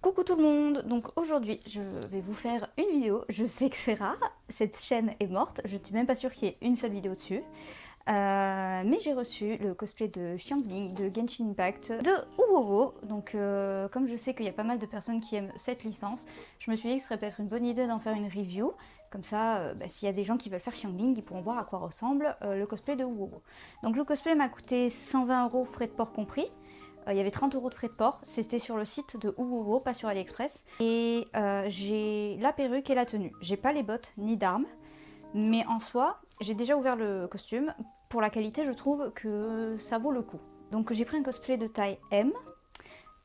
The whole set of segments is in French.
Coucou tout le monde, donc aujourd'hui je vais vous faire une vidéo, je sais que c'est rare, cette chaîne est morte, je suis même pas sûre qu'il y ait une seule vidéo dessus, mais j'ai reçu le cosplay de Xiangling, de Genshin Impact, de Uwowo, donc comme je sais qu'il y a pas mal de personnes qui aiment cette licence, je me suis dit que ce serait peut-être une bonne idée d'en faire une review, comme ça s'il y a des gens qui veulent faire Xiangling, ils pourront voir à quoi ressemble le cosplay de Uwowo. Donc le cosplay m'a coûté 120 € frais de port compris. Il y avait 30 € de frais de port, c'était sur le site de Uwowo, pas sur AliExpress. Et j'ai la perruque et la tenue. J'ai pas les bottes ni d'armes, mais en soi, j'ai déjà ouvert le costume. Pour la qualité, je trouve que ça vaut le coup. Donc j'ai pris un cosplay de taille M,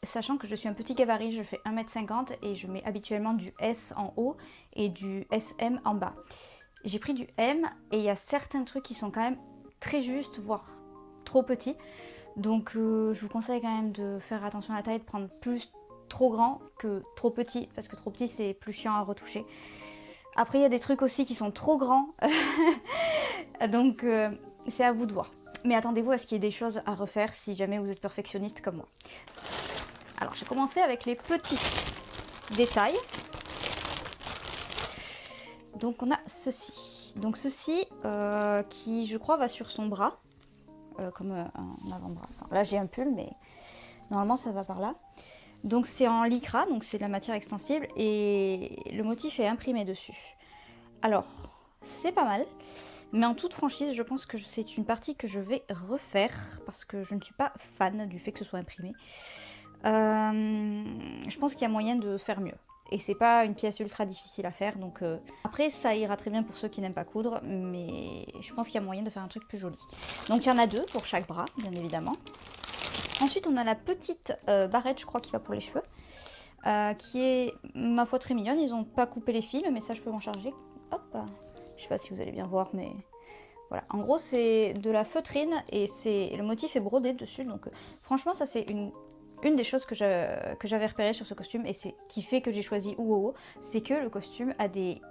sachant que je suis un petit gabarit, je fais 1,50 m et je mets habituellement du S en haut et du SM en bas. J'ai pris du M et il y a certains trucs qui sont quand même très justes, voire trop petits. Donc je vous conseille quand même de faire attention à la taille, de prendre plus trop grand que trop petit, parce que trop petit c'est plus chiant à retoucher. Après il y a des trucs aussi qui sont trop grands, donc c'est à vous de voir. Mais attendez-vous à ce qu'il y ait des choses à refaire si jamais vous êtes perfectionniste comme moi. Alors j'ai commencé avec les petits détails. Donc on a ceci. Donc ceci qui je crois va sur son bras. Comme un avant-bras. Enfin, là j'ai un pull mais normalement ça va par là. Donc c'est en lycra, donc c'est de la matière extensible et le motif est imprimé dessus. Alors c'est pas mal, mais en toute franchise je pense que c'est une partie que je vais refaire parce que je ne suis pas fan du fait que ce soit imprimé. Je pense qu'il y a moyen de faire mieux. Et c'est pas une pièce ultra difficile à faire, donc après ça ira très bien pour ceux qui n'aiment pas coudre, mais je pense qu'il y a moyen de faire un truc plus joli. Donc il y en a deux pour chaque bras, bien évidemment. Ensuite on a la petite barrette, je crois, qui va pour les cheveux, qui est, ma foi, très mignonne. Ils ont pas coupé les fils, mais ça je peux m'en charger. Hop, je sais pas si vous allez bien voir, mais voilà. En gros c'est de la feutrine et le motif est brodé dessus, donc franchement ça c'est une des choses que j'avais repéré sur ce costume et c'est qui fait que j'ai choisi Uwowo, c'est que le costume a des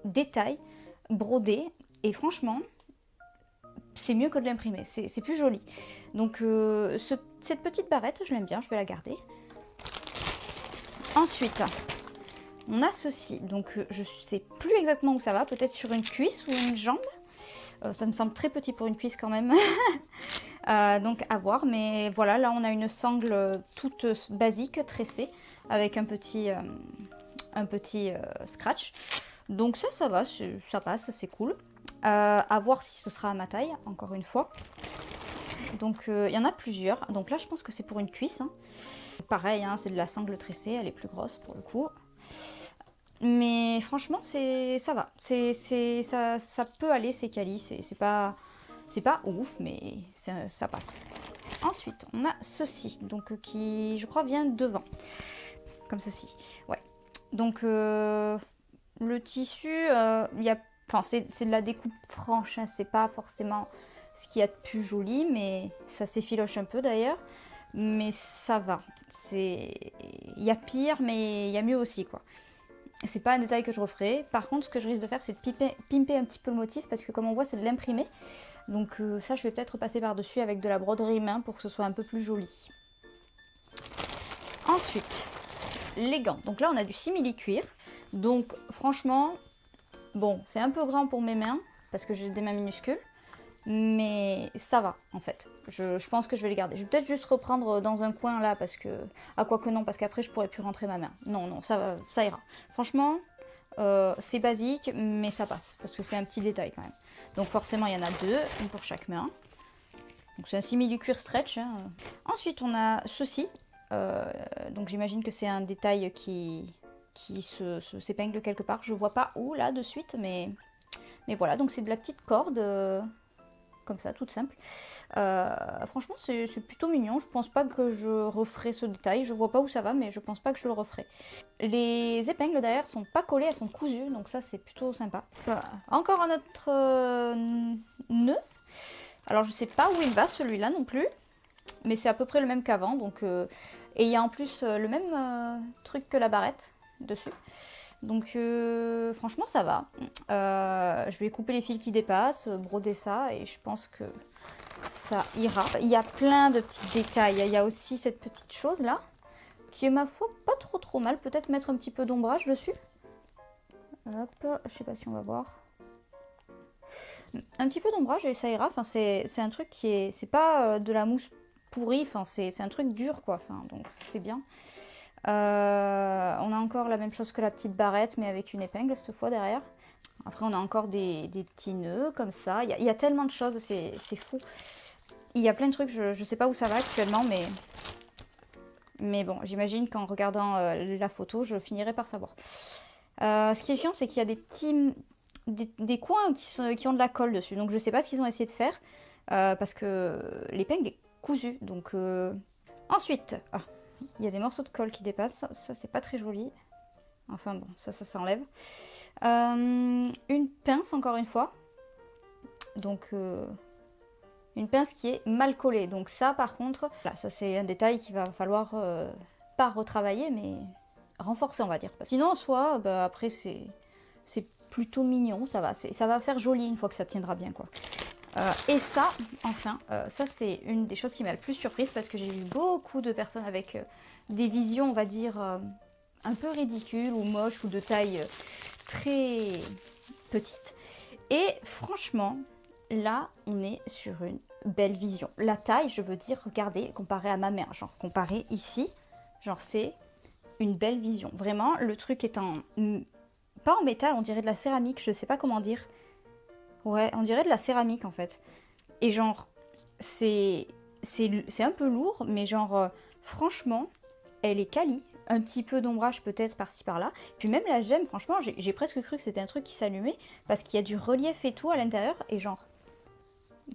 détails brodés et franchement c'est mieux que de l'imprimer, c'est plus joli. Donc cette petite barrette je l'aime bien, je vais la garder. Ensuite on a ceci, donc je sais plus exactement où ça va, peut-être sur une cuisse ou une jambe. Ça me semble très petit pour une cuisse quand même. Donc à voir, mais voilà, là on a une sangle toute basique, tressée, avec un petit scratch. Donc ça va, ça passe, c'est cool. À voir si ce sera à ma taille, encore une fois. Donc il y en a plusieurs. Donc là je pense que c'est pour une cuisse. Hein. Pareil, hein, c'est de la sangle tressée, elle est plus grosse pour le coup. Mais franchement, ça va. Ça peut aller, c'est quali. C'est pas ouf, mais ça passe. Ensuite, on a ceci, donc qui, je crois, vient devant. Comme ceci. Ouais. Donc, le tissu, c'est de la découpe franche. Hein, c'est pas forcément ce qu'il y a de plus joli, mais ça s'effiloche un peu d'ailleurs. Mais ça va. Il y a pire, mais il y a mieux aussi, quoi. C'est pas un détail que je referai. Par contre, ce que je risque de faire, c'est de pimper un petit peu le motif parce que comme on voit, c'est de l'imprimé. Donc ça, je vais peut-être passer par-dessus avec de la broderie main pour que ce soit un peu plus joli. Ensuite, les gants. Donc là, on a du simili-cuir. Donc franchement, bon, c'est un peu grand pour mes mains parce que j'ai des mains minuscules. Mais ça va en fait, je pense que je vais les garder. Je vais peut-être juste reprendre dans un coin là parce que... Ah quoi que non, parce qu'après je pourrais plus rentrer ma main. Non, ça ira. Franchement, c'est basique mais ça passe parce que c'est un petit détail quand même. Donc forcément il y en a deux, une pour chaque main. Donc c'est un simili-cuir stretch. Hein. Ensuite on a ceci. Donc j'imagine que c'est un détail qui s'épingle quelque part. Je vois pas où là de suite mais voilà, donc c'est de la petite corde... comme ça, toute simple. Franchement, c'est plutôt mignon. Je pense pas que je referai ce détail. Je vois pas où ça va, mais je pense pas que je le referai. Les épingles derrière sont pas collées, elles sont cousues, donc ça c'est plutôt sympa. Encore un autre nœud. Alors je sais pas où il va celui-là non plus, mais c'est à peu près le même qu'avant. Donc et il y a en plus le même truc que la barrette dessus. Donc franchement ça va. Je vais couper les fils qui dépassent, broder ça et je pense que ça ira. Il y a plein de petits détails. Il y a aussi cette petite chose là qui est ma foi pas trop mal. Peut-être mettre un petit peu d'ombrage dessus. Hop, je sais pas si on va voir. Un petit peu d'ombrage et ça ira. Enfin, c'est un truc qui est... C'est pas de la mousse pourrie, enfin, c'est un truc dur, quoi. Enfin, donc c'est bien. On a encore la même chose que la petite barrette, mais avec une épingle cette fois derrière. Après, on a encore des petits nœuds comme ça. Il y a tellement de choses, c'est fou. Il y a plein de trucs, je sais pas où ça va actuellement, mais bon, j'imagine qu'en regardant la photo, je finirai par savoir. Ce qui est chiant, c'est qu'il y a des petits... Des coins qui ont de la colle dessus. Donc je sais pas ce qu'ils ont essayé de faire, parce que l'épingle est cousue. Donc ensuite, il y a des morceaux de colle qui dépassent. Ça, c'est pas très joli. Enfin bon, ça s'enlève. Une pince, encore une fois. Donc une pince qui est mal collée. Donc ça, par contre, là, ça c'est un détail qu'il va falloir pas retravailler, mais renforcer, on va dire. Sinon, en soi, bah, après, c'est plutôt mignon. Ça va faire joli une fois que ça tiendra bien, quoi. Et ça, enfin, ça c'est une des choses qui m'a le plus surprise parce que j'ai vu beaucoup de personnes avec des visions, on va dire, un peu ridicules ou moches ou de taille très petite. Et franchement, là, on est sur une belle vision. La taille, je veux dire, regardez, comparé à ma mère, genre comparé ici, genre c'est une belle vision. Vraiment, le truc est pas en métal, on dirait de la céramique, je sais pas comment dire. Ouais, on dirait de la céramique en fait. Et genre, c'est un peu lourd, mais genre, franchement, elle est quali. Un petit peu d'ombrage peut-être par-ci par-là. Puis même la gemme, franchement, j'ai presque cru que c'était un truc qui s'allumait parce qu'il y a du relief et tout à l'intérieur. Et genre,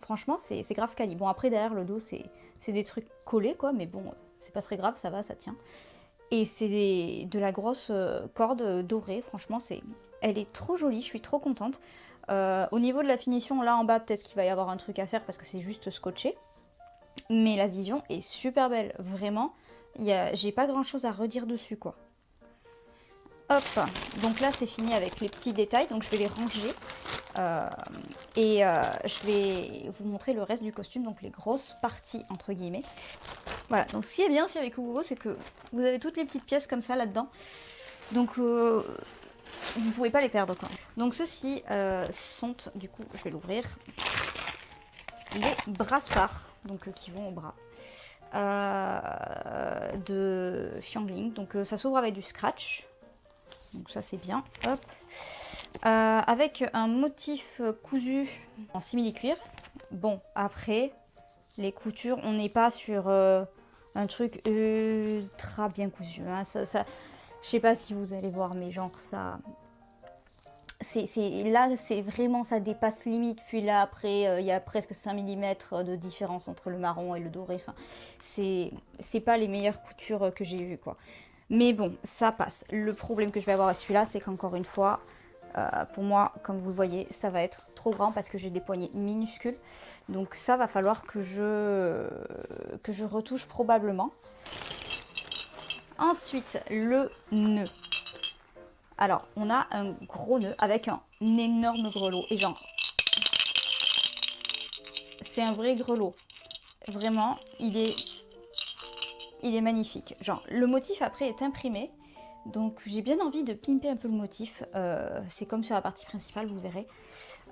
franchement, c'est grave quali. Bon, après, derrière le dos, c'est des trucs collés, quoi. Mais bon, c'est pas très grave, ça va, ça tient. Et c'est de la grosse corde dorée. Franchement, elle est trop jolie. Je suis trop contente. Au niveau de la finition, là en bas, peut-être qu'il va y avoir un truc à faire parce que c'est juste scotché. Mais la vision est super belle. Vraiment, j'ai pas grand-chose à redire dessus, quoi. Hop, donc là c'est fini avec les petits détails, donc je vais les ranger et je vais vous montrer le reste du costume, donc les grosses parties entre guillemets. Voilà, donc ce qui est bien aussi avec Woovoo, c'est que vous avez toutes les petites pièces comme ça là-dedans, donc vous ne pouvez pas les perdre, quoi. Donc ceux-ci sont, du coup je vais l'ouvrir, les brassards, donc qui vont au bras. De Xiangling, donc ça s'ouvre avec du scratch. Donc ça c'est bien, hop. Avec un motif cousu en simili-cuir. Bon, après, les coutures, on n'est pas sur un truc ultra bien cousu. Hein. Je sais pas si vous allez voir, mais genre ça... Là, c'est vraiment, ça dépasse limite. Puis là, après, il y a presque 5 mm de différence entre le marron et le doré. Enfin, c'est pas les meilleures coutures que j'ai vues, quoi. Mais bon, ça passe. Le problème que je vais avoir à celui-là, c'est qu'encore une fois, pour moi, comme vous le voyez, ça va être trop grand parce que j'ai des poignets minuscules. Donc ça va falloir que je retouche probablement. Ensuite, le nœud. Alors, on a un gros nœud avec un énorme grelot. Et genre, c'est un vrai grelot. Vraiment, il est magnifique. Genre, le motif après est imprimé. Donc, j'ai bien envie de pimper un peu le motif. C'est comme sur la partie principale, vous verrez.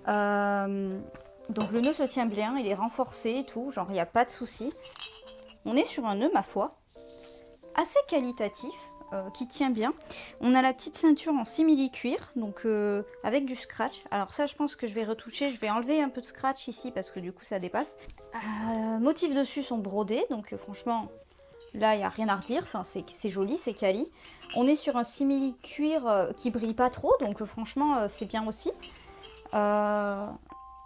Donc, le nœud se tient bien. Il est renforcé et tout. Genre, il n'y a pas de souci. On est sur un nœud, ma foi, assez qualitatif. Qui tient bien. On a la petite ceinture en simili-cuir, donc avec du scratch. Alors ça, je pense que je vais retoucher. Je vais enlever un peu de scratch ici parce que du coup, ça dépasse. Motifs dessus sont brodés, donc franchement, là, il n'y a rien à redire. Enfin, c'est joli, c'est quali. On est sur un simili-cuir qui brille pas trop, donc franchement, c'est bien aussi. Ouais,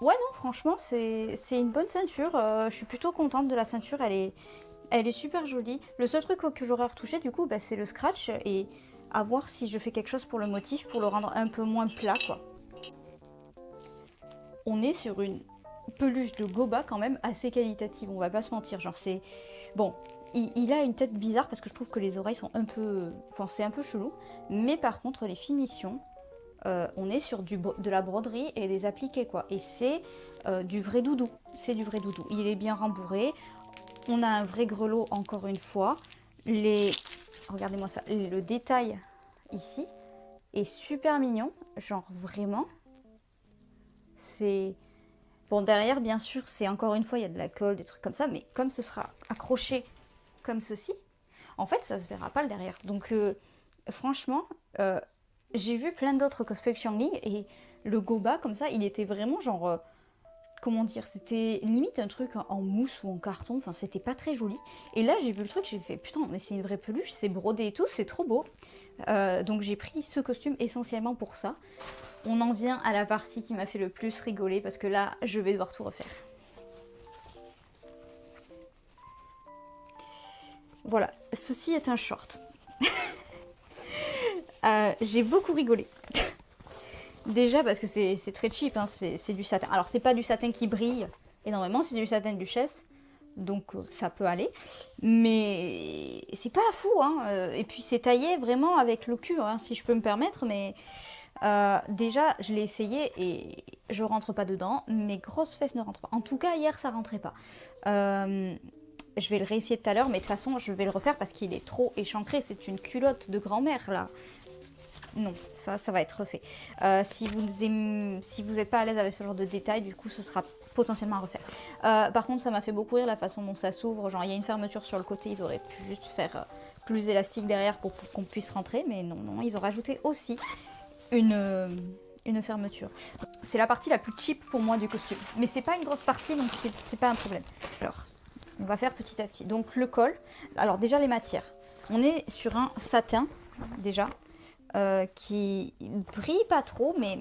non, franchement, c'est une bonne ceinture. Je suis plutôt contente de la ceinture. Elle est super jolie. Le seul truc que j'aurais retouché du coup, bah, c'est le scratch et à voir si je fais quelque chose pour le motif pour le rendre un peu moins plat, quoi. On est sur une peluche de Goba quand même assez qualitative, on va pas se mentir. Genre c'est... Bon, il a une tête bizarre parce que je trouve que les oreilles sont un peu... Enfin, c'est un peu chelou. Mais par contre, les finitions, on est sur de la broderie et des appliqués, quoi. Et c'est du vrai doudou. C'est du vrai doudou. Il est bien rembourré. On a un vrai grelot encore une fois. Les regardez-moi ça, le détail ici est super mignon, genre vraiment, c'est... Bon, derrière, bien sûr, c'est encore une fois, il y a de la colle, des trucs comme ça, mais comme ce sera accroché comme ceci, en fait, ça se verra pas le derrière. Donc, franchement, j'ai vu plein d'autres cosplays de Xiangling et le goba, comme ça, il était vraiment genre... comment dire, c'était limite un truc en mousse ou en carton, enfin c'était pas très joli. Et là j'ai vu le truc, j'ai fait putain mais c'est une vraie peluche, c'est brodé et tout, c'est trop beau. Donc j'ai pris ce costume essentiellement pour ça. On en vient à la partie qui m'a fait le plus rigoler parce que là je vais devoir tout refaire. Voilà, ceci est un short. J'ai beaucoup rigolé. Déjà parce que c'est très cheap, hein, c'est du satin. Alors c'est pas du satin qui brille énormément, c'est du satin duchesse, donc ça peut aller. Mais c'est pas fou, hein. Et puis c'est taillé vraiment avec le cul, hein, si je peux me permettre. Mais déjà je l'ai essayé et je rentre pas dedans. Mes grosses fesses ne rentrent pas. En tout cas hier ça rentrait pas. Je vais le réessayer tout à l'heure, mais de toute façon je vais le refaire parce qu'il est trop échancré. C'est une culotte de grand-mère là. Non, ça va être refait. Si vous n'êtes pas à l'aise avec ce genre de détails, du coup, ce sera potentiellement à refaire. Par contre, ça m'a fait beaucoup rire la façon dont ça s'ouvre. Genre, il y a une fermeture sur le côté, ils auraient pu juste faire plus élastique derrière pour qu'on puisse rentrer. Mais non, non, ils ont rajouté aussi une fermeture. C'est la partie la plus cheap pour moi du costume. Mais c'est pas une grosse partie, donc c'est pas un problème. Alors, on va faire petit à petit. Donc, le col. Alors, déjà, les matières. On est sur un satin, déjà. Qui brille pas trop, mais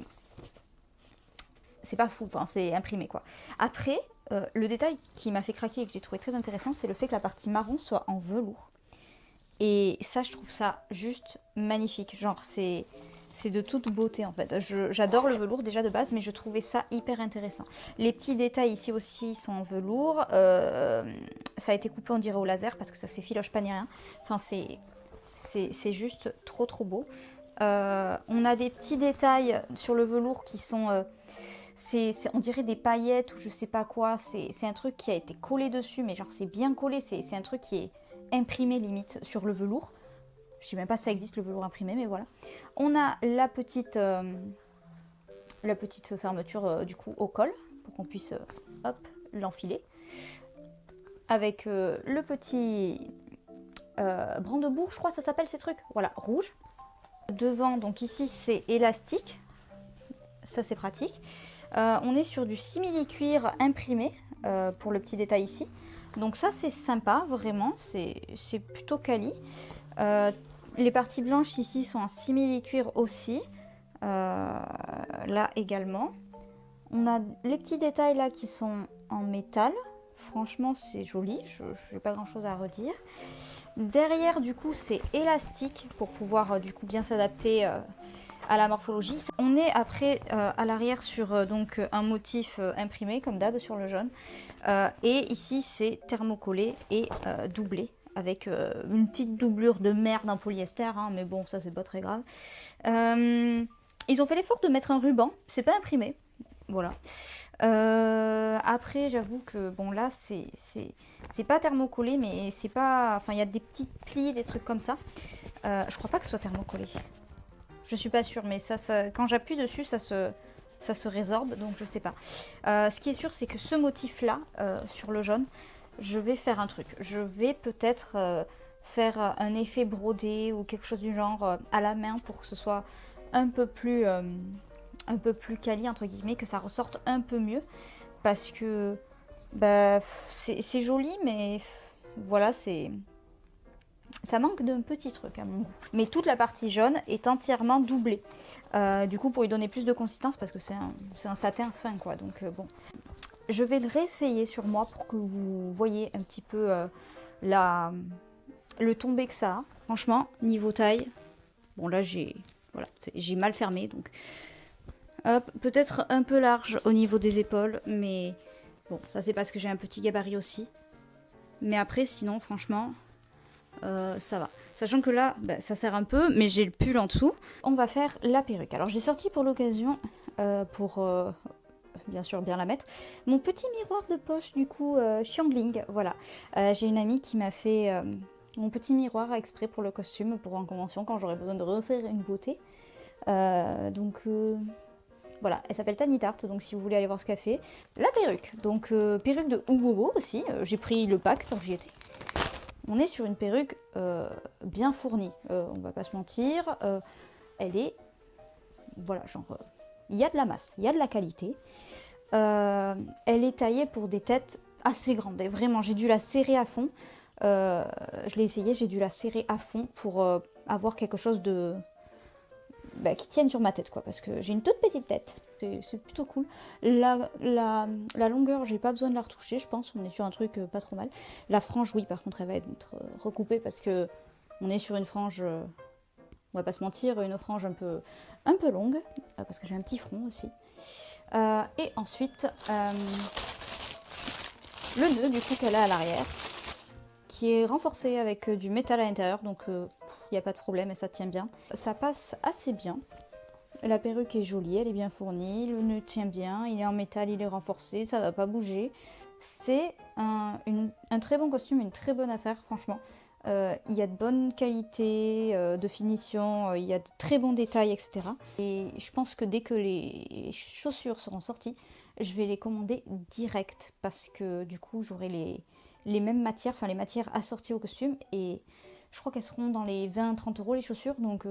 c'est pas fou, enfin, c'est imprimé quoi. Après, le détail qui m'a fait craquer et que j'ai trouvé très intéressant, c'est le fait que la partie marron soit en velours. Et ça, je trouve ça juste magnifique. Genre, c'est de toute beauté en fait. J'adore le velours déjà de base, mais je trouvais ça hyper intéressant. Les petits détails ici aussi sont en velours. Ça a été coupé, on dirait, au laser parce que ça s'effiloche pas ni rien. Enfin, c'est juste trop trop beau. On a des petits détails sur le velours qui sont, on dirait des paillettes ou je sais pas quoi. C'est un truc qui a été collé dessus, mais genre c'est bien collé. C'est un truc qui est imprimé limite sur le velours. Je sais même pas si ça existe le velours imprimé, mais voilà. On a la petite fermeture du coup au col pour qu'on puisse hop l'enfiler. Avec le petit brandebourg, je crois que ça s'appelle ces trucs. Voilà, rouge. Devant, donc ici c'est élastique, ça c'est pratique. On est sur du simili-cuir imprimé pour le petit détail ici. Donc ça c'est sympa, vraiment, c'est plutôt quali. Les parties blanches ici sont en simili-cuir aussi, là également. On a les petits détails là qui sont en métal, franchement c'est joli, je n'ai pas grand chose à redire. Derrière, du coup, c'est élastique pour pouvoir du coup bien s'adapter à la morphologie. On est après à l'arrière sur donc un motif imprimé comme d'hab sur le jaune. Et ici, c'est thermocollé et doublé avec une petite doublure de merde en polyester, hein, mais bon, ça c'est pas très grave. Ils ont fait l'effort de mettre un ruban, c'est pas imprimé. Voilà. Après, j'avoue que bon là, c'est pas thermocollé, mais c'est pas. Enfin, il y a des petits plis, des trucs comme ça. Je crois pas que ce soit thermocollé. Je suis pas sûre, mais quand j'appuie dessus, ça se résorbe, donc je sais pas. Ce qui est sûr, c'est que ce motif-là, sur le jaune, je vais faire un truc. Je vais peut-être faire un effet brodé ou quelque chose du genre à la main pour que ce soit un peu plus quali entre guillemets, que ça ressorte un peu mieux parce que bah, c'est joli, mais voilà, ça manque d'un petit truc à mon goût. Mais toute la partie jaune est entièrement doublée, du coup pour lui donner plus de consistance parce que c'est un satin fin quoi, donc bon. Je vais le réessayer sur moi pour que vous voyez un petit peu le tombé que ça a. Franchement, niveau taille, bon là j'ai mal fermé, donc hop, peut-être un peu large au niveau des épaules, mais bon, ça c'est parce que j'ai un petit gabarit aussi. Mais après, sinon, franchement, ça va. Sachant que là, bah, ça sert un peu, mais j'ai le pull en dessous. On va faire la perruque. Alors j'ai sorti pour l'occasion, pour bien sûr bien la mettre, mon petit miroir de poche du coup Xiangling. Voilà, j'ai une amie qui m'a fait mon petit miroir exprès pour le costume, pour en convention, quand j'aurai besoin de refaire une beauté. Voilà, elle s'appelle Tiny Tart, donc si vous voulez aller voir ce qu'elle fait. La perruque, donc perruque de Hugo aussi, j'ai pris le pack tant que j'y étais. On est sur une perruque bien fournie, on va pas se mentir. Elle est, voilà, genre, il y a de la masse, il y a de la qualité. Elle est taillée pour des têtes assez grandes, et vraiment, j'ai dû la serrer à fond. Je l'ai essayé, j'ai dû la serrer à fond pour avoir quelque chose de... qui tienne sur ma tête, quoi, parce que j'ai une toute petite tête. C'est plutôt cool. La longueur, j'ai pas besoin de la retoucher, je pense. On est sur un truc pas trop mal. La frange, oui, par contre, elle va être recoupée parce que on est sur une frange, on va pas se mentir, une frange un peu longue, parce que j'ai un petit front aussi. Et ensuite, le nœud, du coup, qu'elle a à l'arrière, qui est renforcé avec du métal à l'intérieur, donc il n'y a pas de problème et ça tient bien. Ça passe assez bien. La perruque est jolie, elle est bien fournie, le nœud tient bien, il est en métal, il est renforcé, ça va pas bouger. C'est un très bon costume, une très bonne affaire, franchement. Il y a de bonnes qualités de finition, il y a de très bons détails, etc. Et je pense que dès que les chaussures seront sorties, je vais les commander direct parce que du coup j'aurai les mêmes matières, enfin les matières assorties au costume et je crois qu'elles seront dans les 20-30 euros les chaussures, donc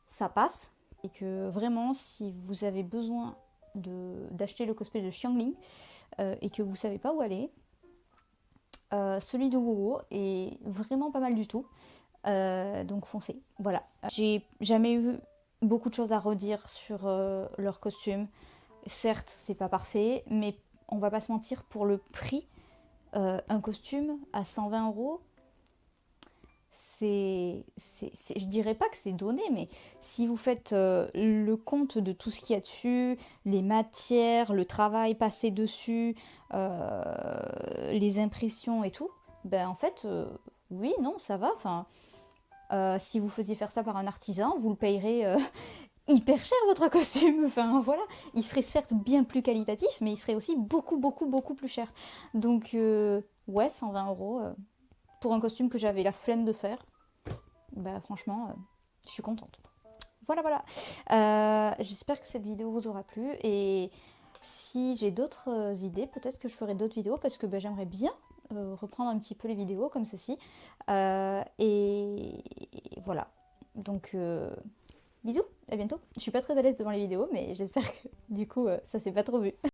ça passe. Et que vraiment, si vous avez besoin d'acheter le cosplay de Xiangling et que vous savez pas où aller, celui de Wowo est vraiment pas mal du tout. Donc foncez. Voilà. J'ai jamais eu beaucoup de choses à redire sur leur costume. Certes, c'est pas parfait, mais on va pas se mentir, pour le prix, un costume à 120 euros, je dirais pas que c'est donné, mais si vous faites le compte de tout ce qu'il y a dessus, les matières, le travail passé dessus, les impressions et tout, ben en fait, oui, non, ça va. Enfin, si vous faisiez faire ça par un artisan, vous le payerez hyper cher votre costume. Enfin voilà, il serait certes bien plus qualitatif, mais il serait aussi beaucoup, beaucoup, beaucoup plus cher. Donc ouais, 120 euros. Pour un costume que j'avais la flemme de faire, bah franchement, je suis contente. Voilà, voilà. J'espère que cette vidéo vous aura plu et si j'ai d'autres idées, peut-être que je ferai d'autres vidéos parce que j'aimerais bien reprendre un petit peu les vidéos comme ceci. Et voilà. Donc, bisous, à bientôt. Je suis pas très à l'aise devant les vidéos, mais j'espère que du coup, ça s'est pas trop vu.